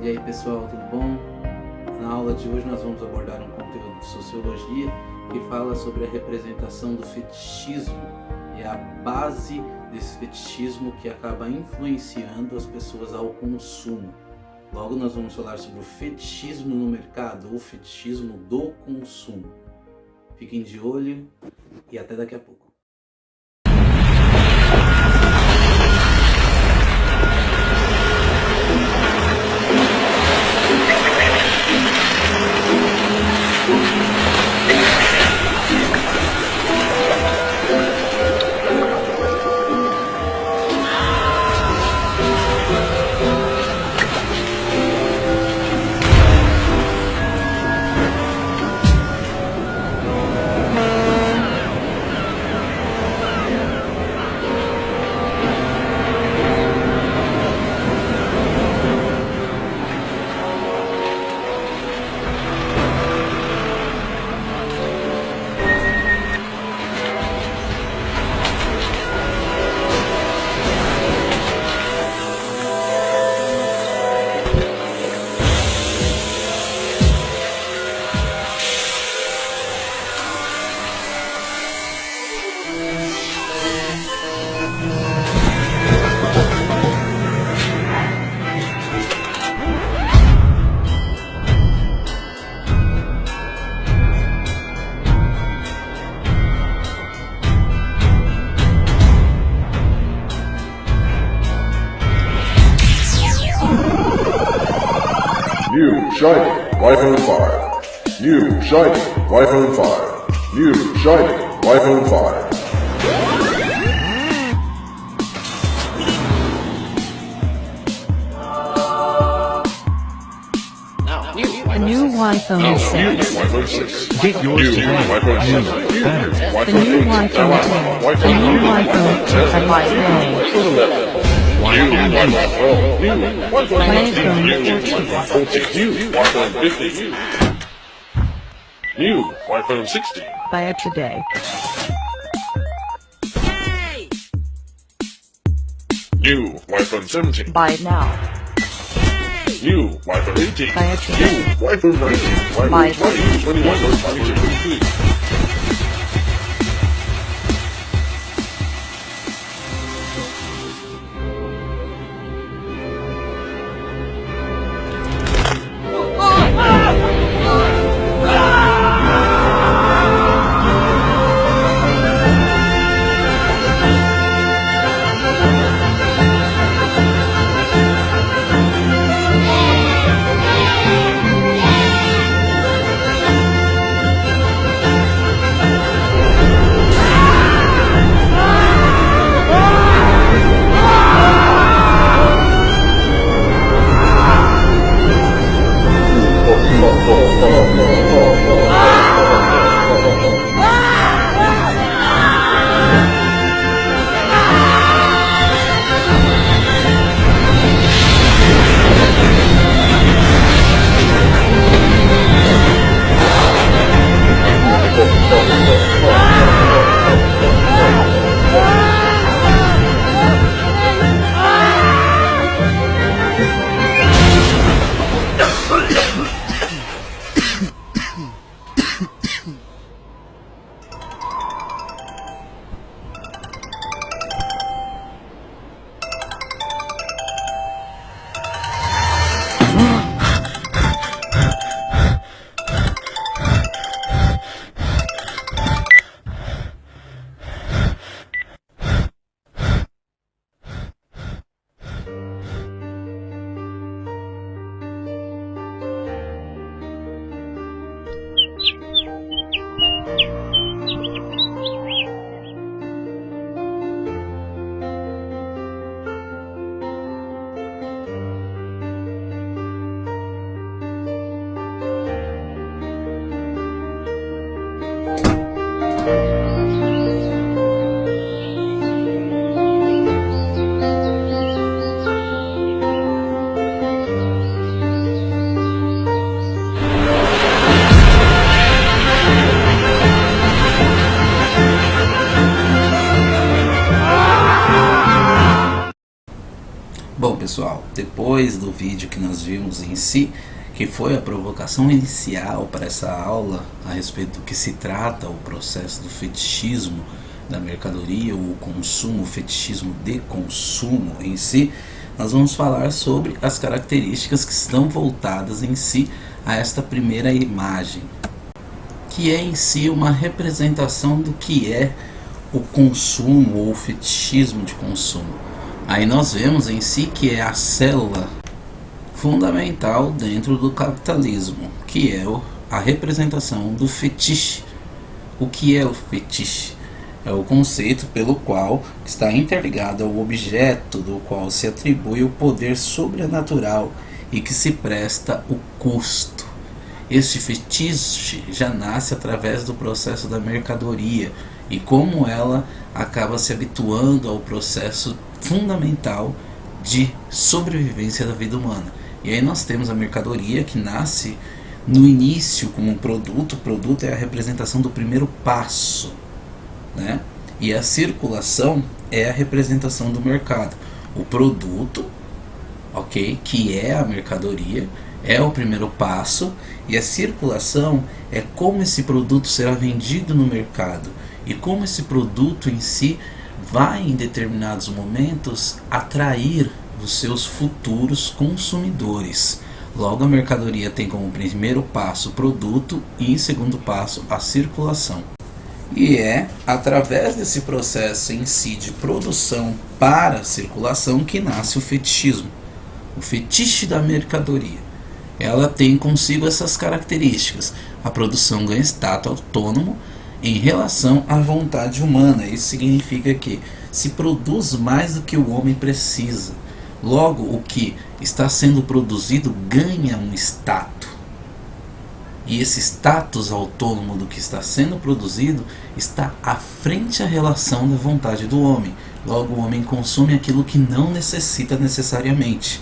E aí pessoal, tudo bom? Na aula de hoje nós vamos abordar um conteúdo de sociologia que fala sobre a representação do fetichismo e a base desse fetichismo que acaba influenciando as pessoas ao consumo. Logo nós vamos falar sobre o fetichismo no mercado, ou fetichismo do consumo. Fiquem de olho e até daqui a pouco. New shiny iPhone 5. New shiny iPhone 5. New shiny iPhone 5. The new iPhone 6. New iPhone 6. Get yours New today. iPhone 6. The new iPhone 10. The new iPhone 10 by Play. New iPhone 12. New iPhone 14. 14. New iPhone 15. New iPhone 16. Buy it today. New iPhone 17. Buy it now. New iPhone 18. Buy it today. New iPhone 19. Buy iPhone it. 20. 21. 22. 23. Bom pessoal, depois do vídeo que nós vimos em si, que foi a provocação inicial para essa aula a respeito do que se trata o processo do fetichismo da mercadoria, o consumo, o fetichismo de consumo em si, nós vamos falar sobre as características que estão voltadas em si a esta primeira imagem, que é em si uma representação do que é o consumo ou o fetichismo de consumo. Aí nós vemos em si que é a célula fundamental dentro do capitalismo, que é a representação do fetiche. O que é o fetiche? É o conceito pelo qual está interligado ao objeto do qual se atribui o poder sobrenatural e que se presta o custo. Este fetiche já nasce através do processo da mercadoria e como ela acaba se habituando ao processo fundamental de sobrevivência da vida humana. E aí nós temos a mercadoria que nasce no início como um produto. O produto é a representação do primeiro passo, né? E a circulação é a representação do mercado. O produto, ok, que é a mercadoria, é o primeiro passo, e a circulação é como esse produto será vendido no mercado e como esse produto em si vai em determinados momentos atrair os seus futuros consumidores. Logo, a mercadoria tem como primeiro passo o produto e em segundo passo a circulação. E é através desse processo em si de produção para circulação que nasce o fetichismo. O fetiche da mercadoria. Ela tem consigo essas características. A produção ganha status autônomo em relação à vontade humana. Isso significa que se produz mais do que o homem precisa. Logo, o que está sendo produzido ganha um status. E esse status autônomo do que está sendo produzido está à frente à relação da vontade do homem. Logo, o homem consome aquilo que não necessita necessariamente.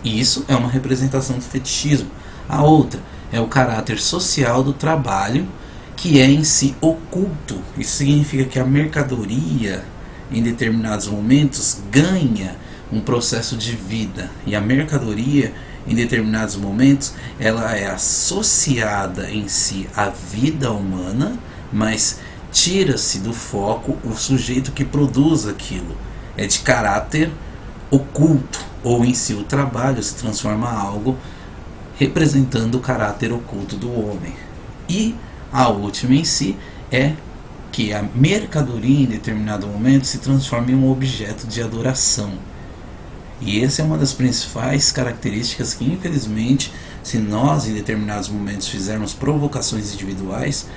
E isso é uma representação do fetichismo. A outra é o caráter social do trabalho, que é em si oculto. Isso significa que a mercadoria, em determinados momentos, ganha um processo de vida. E a mercadoria, em determinados momentos, ela é associada em si à vida humana, mas tira-se do foco o sujeito que produz aquilo. É de caráter oculto, ou em si o trabalho se transforma em algo representando o caráter oculto do homem. E a última em si é que a mercadoria em determinado momento se transforma em um objeto de adoração. E essa é uma das principais características que, infelizmente, se nós em determinados momentos fizermos provocações individuais,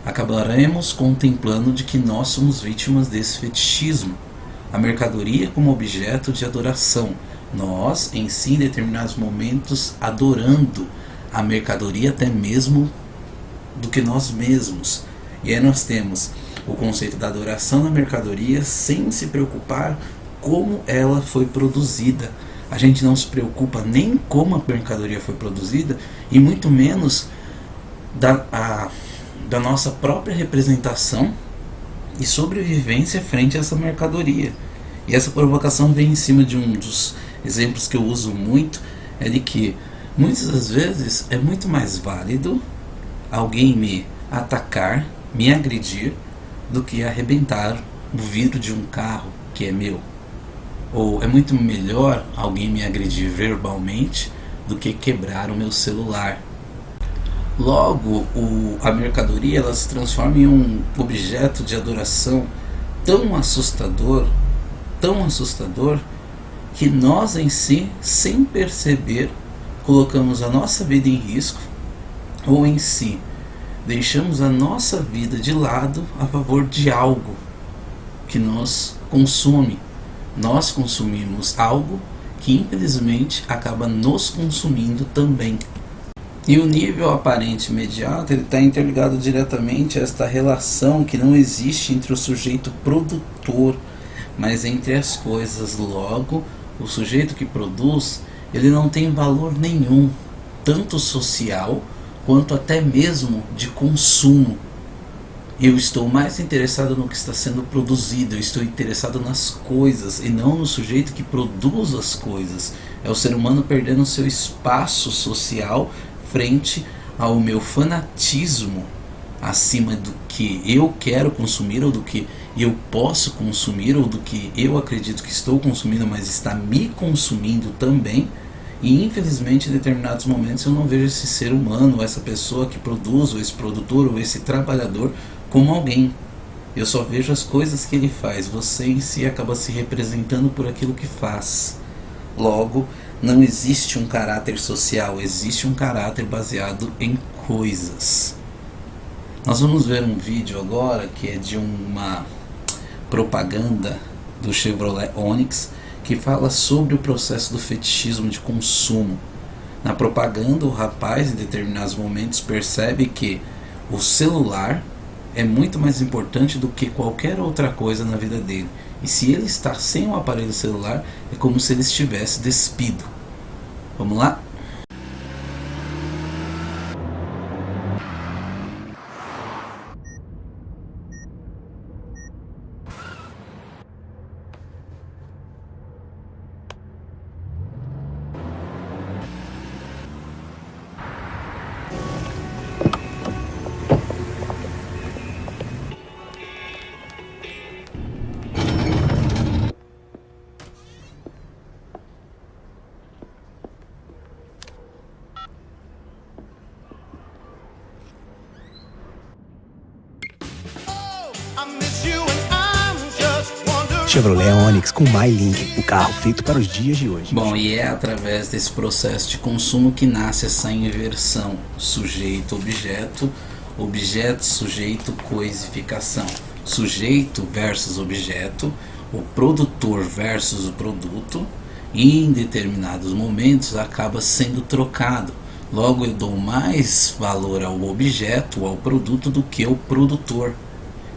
acabaremos contemplando de que nós somos vítimas desse fetichismo. A mercadoria como objeto de adoração. Nós, em si, em determinados momentos, adorando a mercadoria até mesmo do que nós mesmos. E aí nós temos o conceito da adoração da mercadoria sem se preocupar como ela foi produzida. A gente não se preocupa nem como a mercadoria foi produzida e muito menos da nossa própria representação e sobrevivência frente a essa mercadoria. E essa provocação vem em cima de um dos exemplos que eu uso muito, é de que muitas das vezes é muito mais válido alguém me atacar, me agredir, do que arrebentar o vidro de um carro que é meu. Ou é muito melhor alguém me agredir verbalmente do que quebrar o meu celular. Logo, a mercadoria ela se transforma em um objeto de adoração tão assustador, que nós em si, sem perceber, colocamos a nossa vida em risco, ou em si, deixamos a nossa vida de lado a favor de algo que nos consome. Nós consumimos algo que infelizmente acaba nos consumindo também. E o nível aparente imediato está interligado diretamente a esta relação que não existe entre o sujeito produtor, mas entre as coisas. Logo, o sujeito que produz, ele não tem valor nenhum, tanto social quanto até mesmo de consumo. Eu estou mais interessado no que está sendo produzido, eu estou interessado nas coisas e não no sujeito que produz as coisas. É o ser humano perdendo seu espaço social frente ao meu fanatismo acima do que eu quero consumir, ou do que eu posso consumir, ou do que eu acredito que estou consumindo, mas está me consumindo também. E infelizmente em determinados momentos eu não vejo esse ser humano, ou essa pessoa que produz, ou esse produtor, ou esse trabalhador como alguém. Eu só vejo as coisas que ele faz. Você em si acaba se representando por aquilo que faz. Logo, não existe um caráter social, existe um caráter baseado em coisas. Nós vamos ver um vídeo agora que é de uma propaganda do Chevrolet Onix, que fala sobre o processo do fetichismo de consumo. Na propaganda, o rapaz em determinados momentos percebe que o celular é muito mais importante do que qualquer outra coisa na vida dele. E se ele está sem o aparelho celular, é como se ele estivesse despido. Vamos lá? Chevrolet Onix com MyLink, o carro feito para os dias de hoje. Bom, e é através desse processo de consumo que nasce essa inversão sujeito-objeto, objeto-sujeito, coisificação. Sujeito versus objeto, o produtor versus o produto, e em determinados momentos acaba sendo trocado. Logo eu dou mais valor ao objeto, ao produto, do que ao produtor.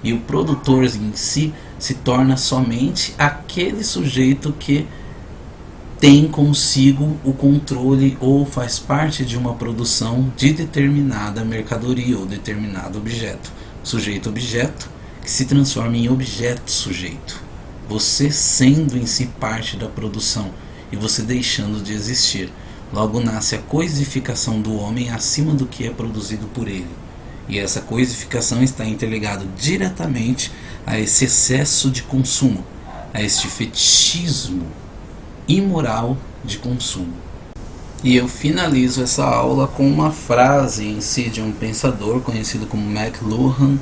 E o produtor em si se torna somente aquele sujeito que tem consigo o controle ou faz parte de uma produção de determinada mercadoria ou determinado objeto. Sujeito-objeto que se transforma em objeto-sujeito. Você sendo em si parte da produção e você deixando de existir. Logo nasce a coisificação do homem acima do que é produzido por ele. E essa coisificação está interligada diretamente a esse excesso de consumo, a este fetichismo imoral de consumo. E eu finalizo essa aula com uma frase em si de um pensador conhecido como McLuhan: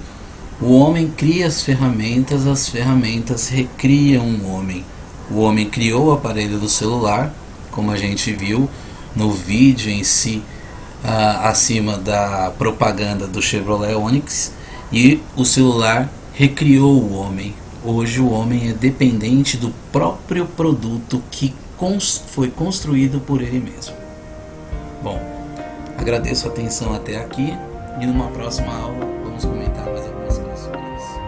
o homem cria as ferramentas recriam o homem. O homem criou o aparelho do celular, como a gente viu no vídeo em si, acima da propaganda do Chevrolet Onix, e o celular recriou o homem. Hoje o homem é dependente do próprio produto que foi construído por ele mesmo. Bom, agradeço a atenção até aqui e numa próxima aula vamos comentar mais algumas coisas sobre isso.